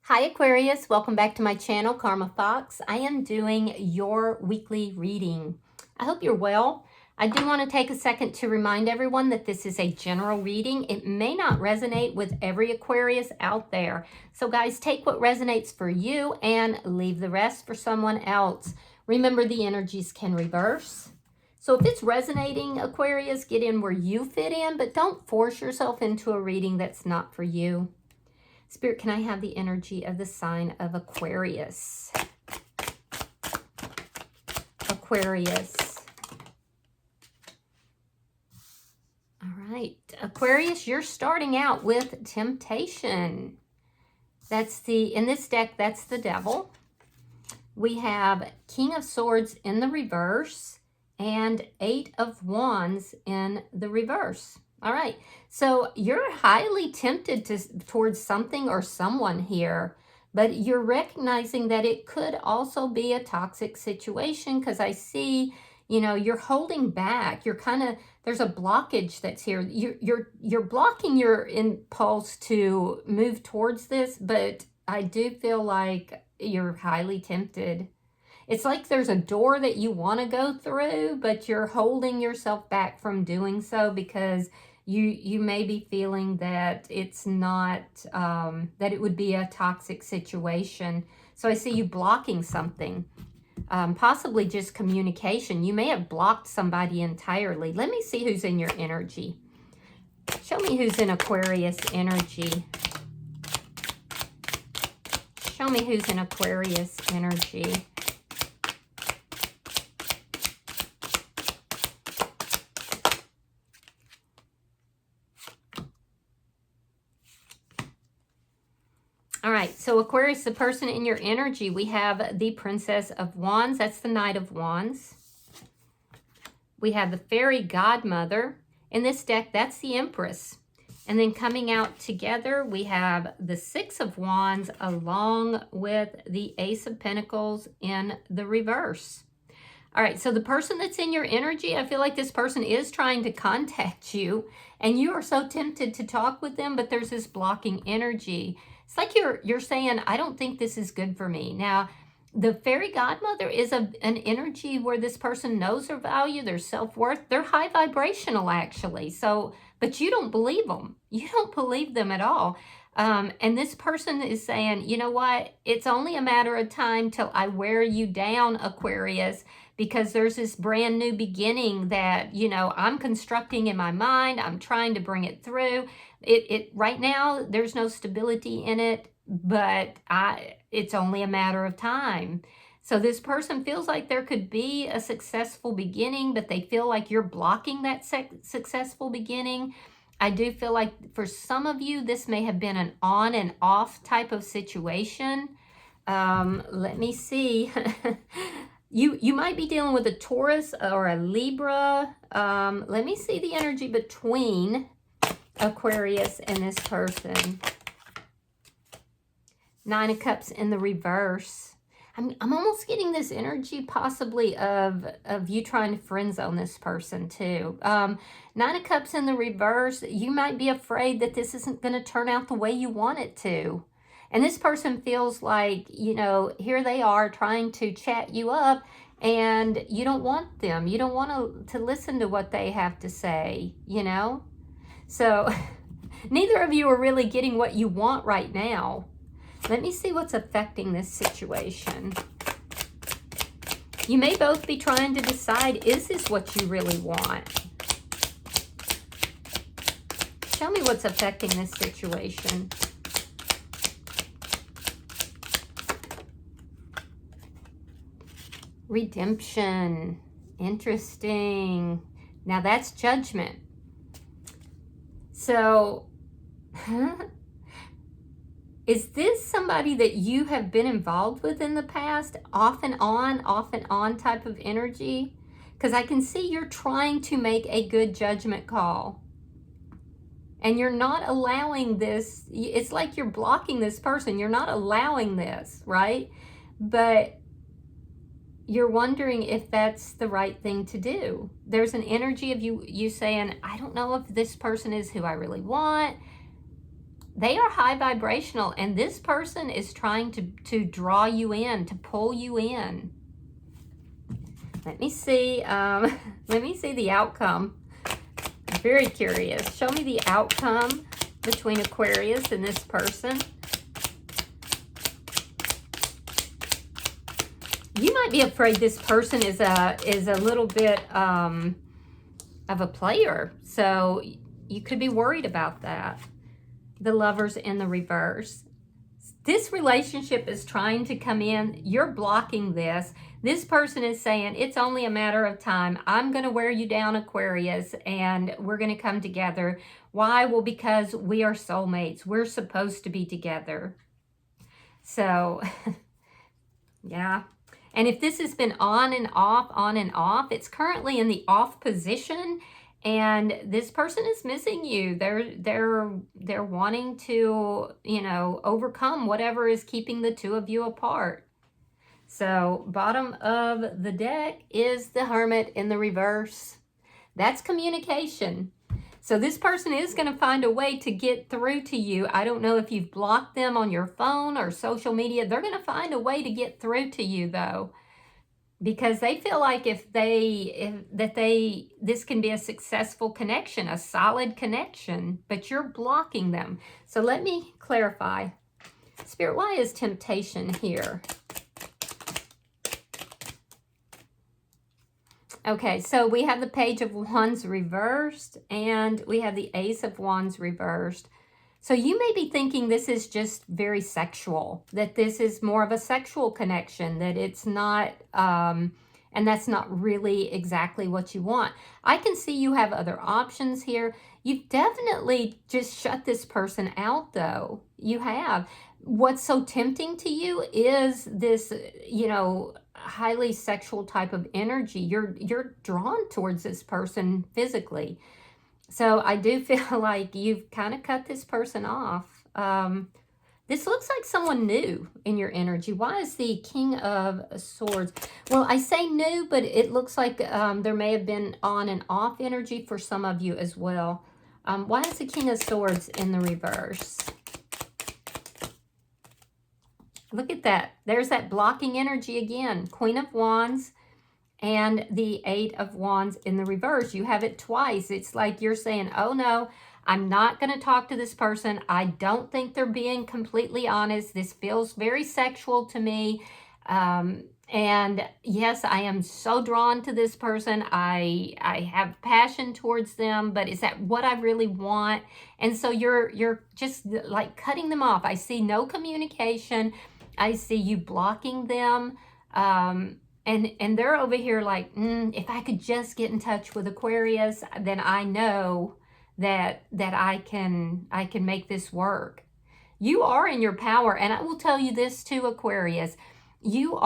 Hi Aquarius, welcome back to my channel, Karma Fox. I am doing your weekly reading. I hope you're well. I do want to take a second to remind everyone that this is a general reading. It may not resonate with every Aquarius out there. So guys, take what resonates for you and leave the rest for someone else. Remember, the energies can reverse. So if it's resonating, Aquarius, get in where you fit in, but don't force yourself into a reading that's not for you. Spirit, can I have the energy of the sign of Aquarius? Aquarius. All right. Aquarius, you're starting out with temptation. In this deck, that's the devil. We have King of Swords in the reverse and Eight of Wands in the reverse. All right, so you're highly tempted towards something or someone here, but you're recognizing that it could also be a toxic situation because I see, you're holding back. You're there's a blockage that's here. You're blocking your impulse to move towards this, but I do feel like you're highly tempted. It's like there's a door that you want to go through, but you're holding yourself back from doing so because you may be feeling that it's not, that it would be a toxic situation. So I see you blocking something, possibly just communication. You may have blocked somebody entirely. Let me see who's in your energy. Show me who's in Aquarius energy. Show me who's in Aquarius energy. All right, so Aquarius, the person in your energy, we have the Princess of Wands. That's the Knight of Wands. We have the Fairy Godmother. In this deck, that's the Empress. And then coming out together, we have the Six of Wands along with the Ace of Pentacles in the reverse. All right, so the person that's in your energy, I feel like this person is trying to contact you, and you are so tempted to talk with them, but there's this blocking energy. It's like you're saying, I don't think this is good for me. Now, the Fairy Godmother is an energy where this person knows their value, their self-worth. They're high vibrational, actually. So, but you don't believe them. You don't believe them at all. And this person is saying, you know what? It's only a matter of time till I wear you down, Aquarius, because there's this brand new beginning that, I'm constructing in my mind. I'm trying to bring it through. Right now, there's no stability in it, but it's only a matter of time. So this person feels like there could be a successful beginning, but they feel like you're blocking that successful beginning. I do feel like for some of you, this may have been an on and off type of situation. Let me see. You might be dealing with a Taurus or a Libra. Let me see the energy between Aquarius and this person. Nine of Cups in the reverse. I'm almost getting this energy possibly of you trying to friend zone this person too. Nine of Cups in the reverse. You might be afraid that this isn't going to turn out the way you want it to. And this person feels like, here they are trying to chat you up and you don't want them. You don't want to listen to what they have to say, So neither of you are really getting what you want right now. Let me see what's affecting this situation. You may both be trying to decide, is this what you really want? Show me what's affecting this situation. Redemption. Interesting. Now that's Judgment. So, is this somebody that you have been involved with in the past? Off and on type of energy? Because I can see you're trying to make a good judgment call. And you're not allowing this. It's like you're blocking this person. You're not allowing this, right? But you're wondering if that's the right thing to do. There's an energy of you saying, I don't know if this person is who I really want. They are high vibrational, and this person is trying to draw you in, to pull you in. Let me see. Let me see the outcome. I'm very curious. Show me the outcome between Aquarius and this person. You might be afraid this person is a little bit of a player, so you could be worried about that. The Lovers in the reverse. This relationship is trying to come in. You're blocking this. This person is saying, it's only a matter of time. I'm going to wear you down, Aquarius, and we're going to come together. Why? Well, because we are soulmates. We're supposed to be together. So, yeah. And if this has been on and off, it's currently in the off position. And this person is missing you. They're wanting to, you know, overcome whatever is keeping the two of you apart. So bottom of the deck is the Hermit in the reverse. That's communication. So this person is going to find a way to get through to you. I don't know if you've blocked them on your phone or social media. They're going to find a way to get through to you, though. Because they feel like this can be a successful connection, a solid connection, but you're blocking them. So let me clarify. Spirit, why is temptation here? Okay, so we have the Page of Wands reversed, and we have the Ace of Wands reversed. So you may be thinking this is just very sexual, that this is more of a sexual connection, that it's not, and that's not really exactly what you want. I can see you have other options here. You've definitely just shut this person out, though. You have. What's so tempting to you is this, you know, highly sexual type of energy. You're drawn towards this person physically. So I do feel like you've kind of cut this person off. This looks like someone new in your energy. Why is the King of Swords? Well, I say new, but it looks like there may have been on and off energy for some of you as well. Why is the King of Swords in the reverse? Look at that. There's that blocking energy again. Queen of Wands. And the Eight of Wands in the reverse. You have it twice. It's like you're saying, oh no, I'm not going to talk to this person. I don't think they're being completely honest. This feels very sexual to me. And yes, I am so drawn to this person. I have passion towards them, but is that what I really want? And so you're just like cutting them off. I see no communication. I see you blocking them. And they're over here like, if I could just get in touch with Aquarius, then I know that I can make this work. You are in your power, and I will tell you this too, Aquarius. You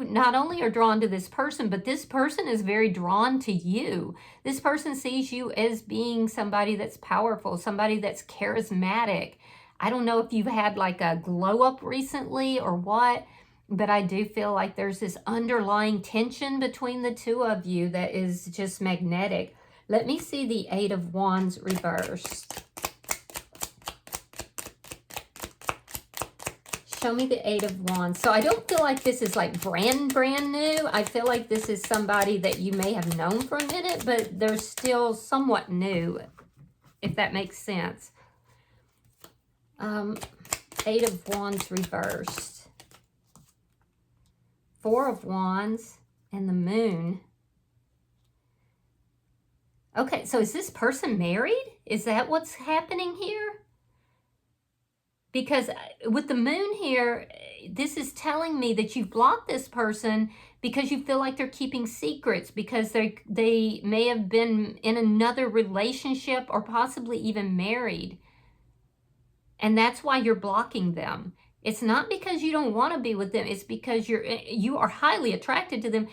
not only are drawn to this person, but this person is very drawn to you. This person sees you as being somebody that's powerful, somebody that's charismatic. I don't know if you've had like a glow up recently or what, but I do feel like there's this underlying tension between the two of you that is just magnetic. Let me see the Eight of Wands reversed. Show me the Eight of Wands. So I don't feel like this is like brand new. I feel like this is somebody that you may have known for a minute, but they're still somewhat new, if that makes sense. Eight of Wands reversed. Four of Wands and the Moon. Okay, so is this person married? Is that what's happening here? Because with the Moon here, this is telling me that you've blocked this person because you feel like they're keeping secrets, because they may have been in another relationship or possibly even married. And that's why you're blocking them. It's not because you don't want to be with them. It's because you are highly attracted to them,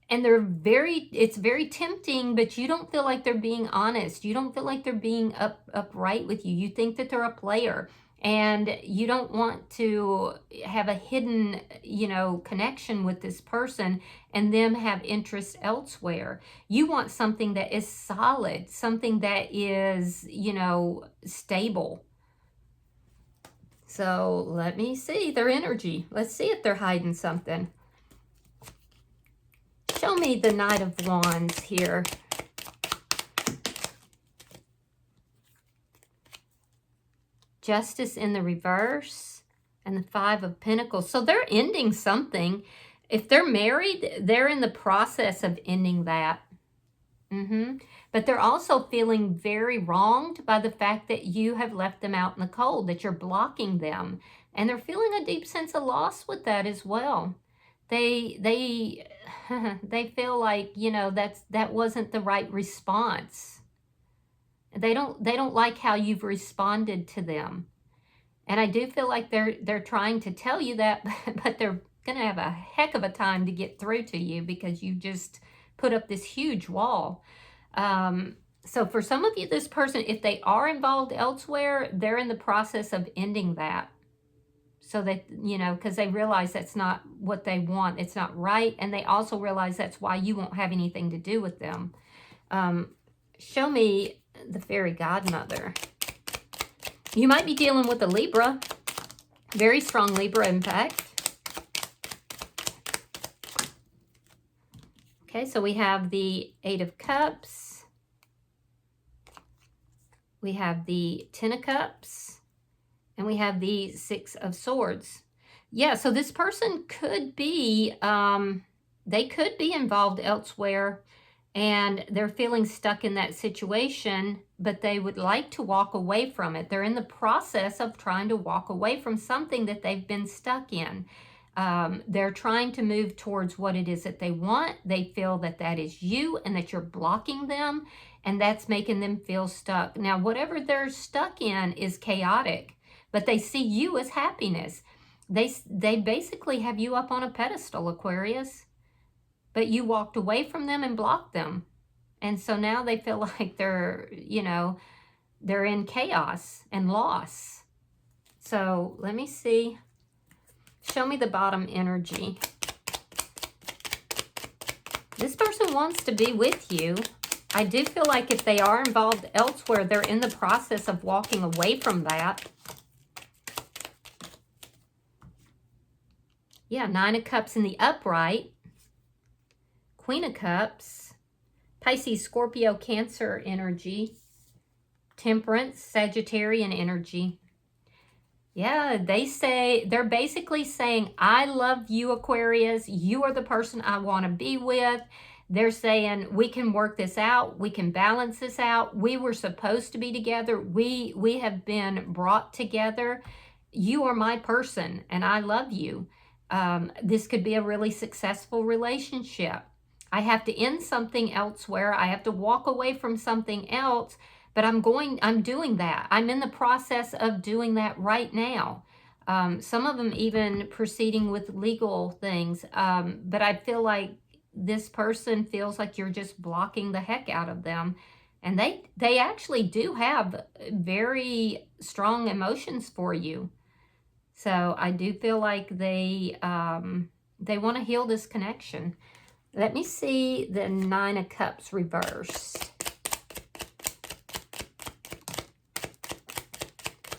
and it's very tempting, but you don't feel like they're being honest. You don't feel like they're being upright with you. You think that they're a player, And you don't want to have a hidden, you know, connection with this person and them have interest elsewhere. You want something that is solid, something that is, you know, stable. So let me see their energy. Let's see if they're hiding something. Show me the Knight of Wands here. Justice in the reverse and the Five of Pentacles. So they're ending something. If they're married, they're in the process of ending that. But they're also feeling very wronged by the fact that you have left them out in the cold, that you're blocking them. And they're feeling a deep sense of loss with that as well. They feel like, you know, that wasn't the right response. They don't like how you've responded to them. And I do feel like they're trying to tell you that, but they're going to have a heck of a time to get through to you because you just put up this huge wall. So for some of you, this person, if they are involved elsewhere, they're in the process of ending that. So that, you know, because they realize that's not what they want. It's not right. And they also realize that's why you won't have anything to do with them. Show me the fairy godmother. You might be dealing with a Libra. Very strong Libra, in fact. Okay, so we have the Eight of Cups. We have the Ten of Cups. And we have the Six of Swords. Yeah, so this person could be, they could be involved elsewhere and they're feeling stuck in that situation, but they would like to walk away from it. They're in the process of trying to walk away from something that they've been stuck in. They're trying to move towards what it is that they want. They feel that that is you and that you're blocking them, and that's making them feel stuck. Now, whatever they're stuck in is chaotic, but they see you as happiness. They basically have you up on a pedestal, Aquarius, but you walked away from them and blocked them. And so now they feel like they're, you know, they're in chaos and loss. So let me see. Show me the bottom energy. This person wants to be with you. I do feel like if they are involved elsewhere, they're in the process of walking away from that. Yeah, Nine of Cups in the upright. Queen of Cups. Pisces, Scorpio, Cancer energy. Temperance, Sagittarian energy. Yeah, they're basically saying, I love you, Aquarius. You are the person I want to be with. They're saying, we can work this out. We can balance this out. We were supposed to be together. We have been brought together. You are my person, and I love you. This could be a really successful relationship. I have to end something elsewhere. I have to walk away from something else. But I'm doing that. I'm in the process of doing that right now. Some of them even proceeding with legal things. But I feel like this person feels like you're just blocking the heck out of them. And they actually do have very strong emotions for you. So I do feel like they want to heal this connection. Let me see the Nine of Cups reversed.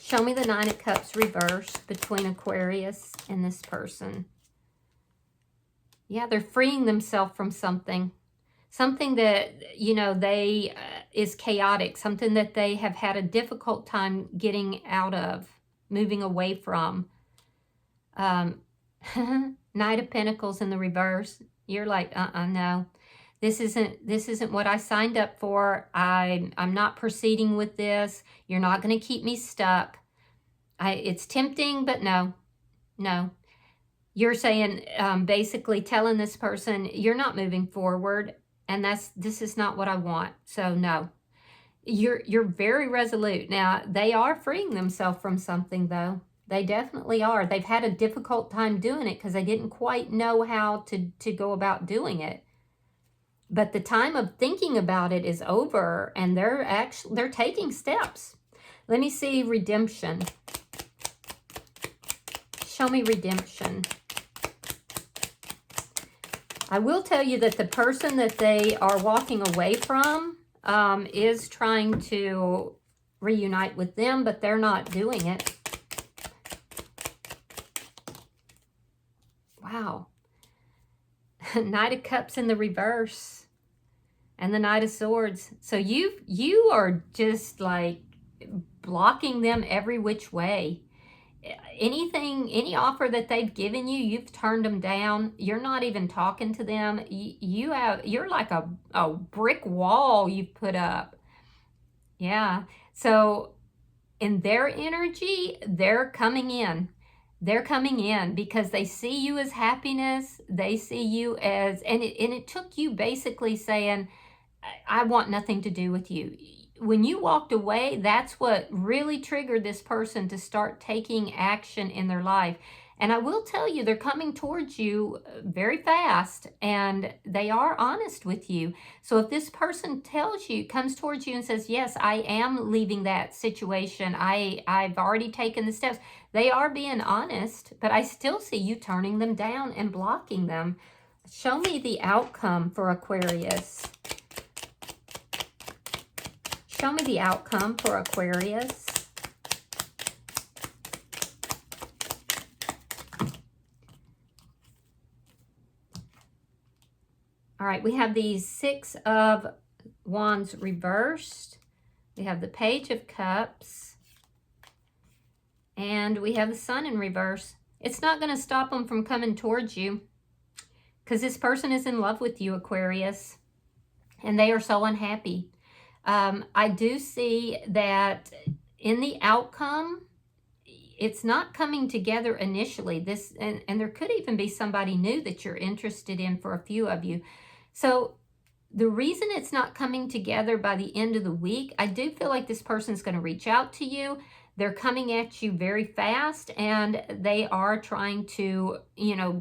Show me the Nine of Cups reversed between Aquarius and this person. Yeah, they're freeing themselves from something. Something that, you know, is chaotic. Something that they have had a difficult time getting out of, moving away from. Knight of Pentacles in the reverse. You're like, no. This isn't what I signed up for. I'm not proceeding with this. You're not going to keep me stuck. It's tempting, but no. You're saying, basically telling this person, you're not moving forward, and this is not what I want. So no. You're very resolute. Now, they are freeing themselves from something, though. They definitely are. They've had a difficult time doing it because they didn't quite know how to go about doing it. But the time of thinking about it is over, and they're taking steps. Let me see redemption. Show me redemption. I will tell you that the person that they are walking away from is trying to reunite with them, but they're not doing it. Wow. Knight of Cups in the reverse. And the Knight of Swords. So you are just like blocking them every which way. Any offer that they've given you, you've turned them down. You're not even talking to them. You're like a brick wall you've put up. Yeah. So in their energy, they're coming in. They're coming in because they see you as happiness. They see you as, and it took you basically saying, I want nothing to do with you. When you walked away, that's what really triggered this person to start taking action in their life. And I will tell you, they're coming towards you very fast, and they are honest with you. So if this person comes towards you and says, yes, I am leaving that situation, I've already taken the steps, they are being honest, but I still see you turning them down and blocking them. Show me the outcome for Aquarius. Show me the outcome for Aquarius. All right, we have the Six of Wands reversed. We have the Page of Cups. And we have the Sun in reverse. It's not going to stop them from coming towards you because this person is in love with you, Aquarius. And they are so unhappy. I do see that in the outcome, it's not coming together initially. And there could even be somebody new that you're interested in for a few of you. So the reason it's not coming together by the end of the week, I do feel like this person's going to reach out to you. They're coming at you very fast, and they are trying to,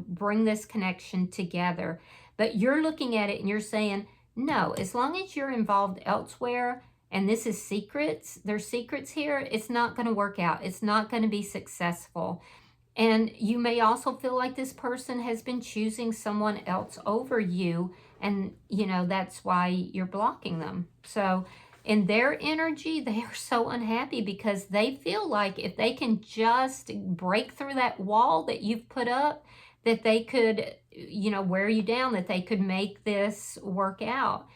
bring this connection together. But you're looking at it and you're saying, no, as long as you're involved elsewhere, and this is secrets, there's secrets here, it's not going to work out. It's not going to be successful. And you may also feel like this person has been choosing someone else over you, and, that's why you're blocking them. So in their energy, they are so unhappy because they feel like if they can just break through that wall that you've put up, that they could, wear you down, that they could make this work out.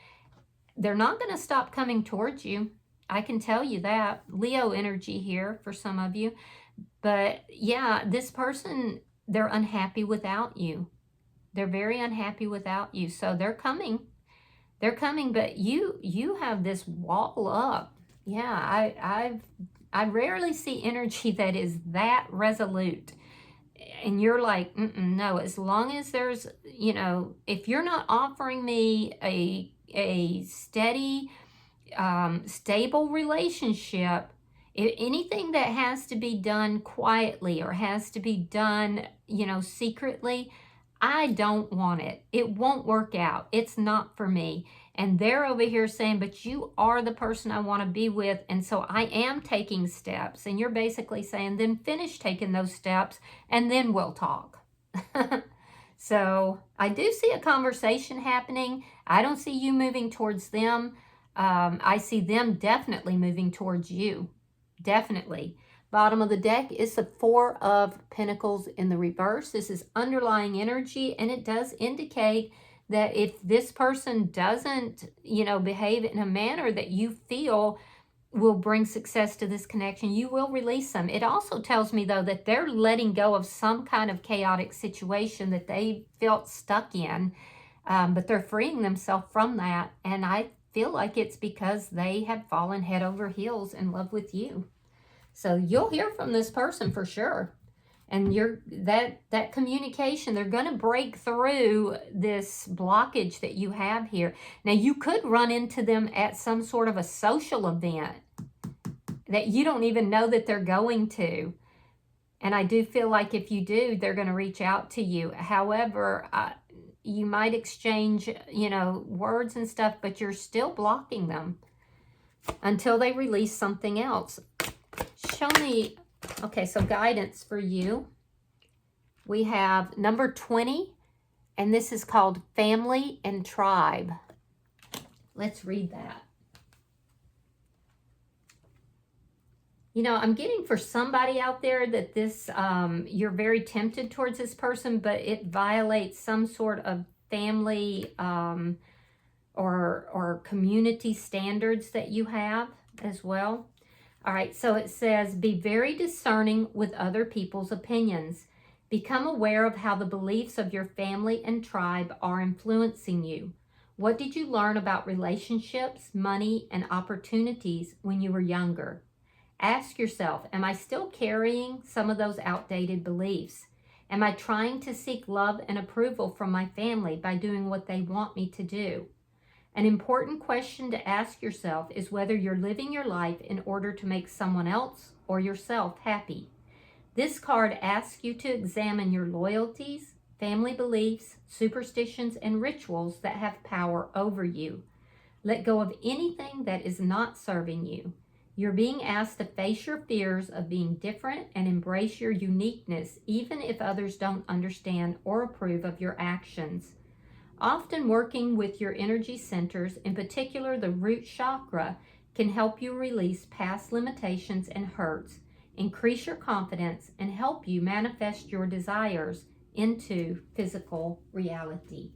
They're not going to stop coming towards you. I can tell you that. Leo energy here for some of you. But yeah, this person, they're unhappy without you. They're very unhappy without you. So they're coming. They're coming, but you have this wall up. Yeah, I rarely see energy that is that resolute. And you're like, no, as long as there's, if you're not offering me a steady, stable relationship, anything that has to be done quietly or has to be done, secretly, I don't want it. It won't work out. It's not for me. And they're over here saying, but you are the person I want to be with. And so I am taking steps. And you're basically saying, then finish taking those steps and then we'll talk. So I do see a conversation happening. I don't see you moving towards them. I see them definitely moving towards you. Definitely. Bottom of the deck is the Four of Pentacles in the reverse. This is underlying energy, and it does indicate that if this person doesn't, behave in a manner that you feel will bring success to this connection, you will release them. It also tells me, though, that they're letting go of some kind of chaotic situation that they felt stuck in, but they're freeing themselves from that. And I feel like it's because they have fallen head over heels in love with you. So you'll hear from this person for sure. And that communication, they're going to break through this blockage that you have here. Now, you could run into them at some sort of a social event that you don't even know that they're going to. And I do feel like if you do, they're going to reach out to you. However, you might exchange, words and stuff, but you're still blocking them until they release something else. Show me, okay, so guidance for you. We have number 20, and this is called Family and Tribe. Let's read that. You know, I'm getting for somebody out there that this, you're very tempted towards this person, but it violates some sort of family or community standards that you have as well. All right, so it says, be very discerning with other people's opinions. Become aware of how the beliefs of your family and tribe are influencing you. What did you learn about relationships, money, and opportunities when you were younger? Ask yourself, am I still carrying some of those outdated beliefs? Am I trying to seek love and approval from my family by doing what they want me to do? An important question to ask yourself is whether you're living your life in order to make someone else or yourself happy. This card asks you to examine your loyalties, family beliefs, superstitions, and rituals that have power over you. Let go of anything that is not serving you. You're being asked to face your fears of being different and embrace your uniqueness, even if others don't understand or approve of your actions. Often working with your energy centers, in particular the root chakra, can help you release past limitations and hurts, increase your confidence, and help you manifest your desires into physical reality.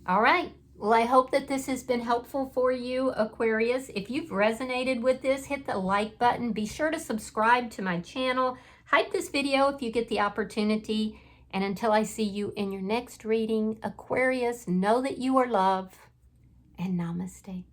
All right. Well, I hope that this has been helpful for you, Aquarius. If you've resonated with this, hit the like button. Be sure to subscribe to my channel. Hype this video if you get the opportunity. And until I see you in your next reading, Aquarius, know that you are loved, and namaste.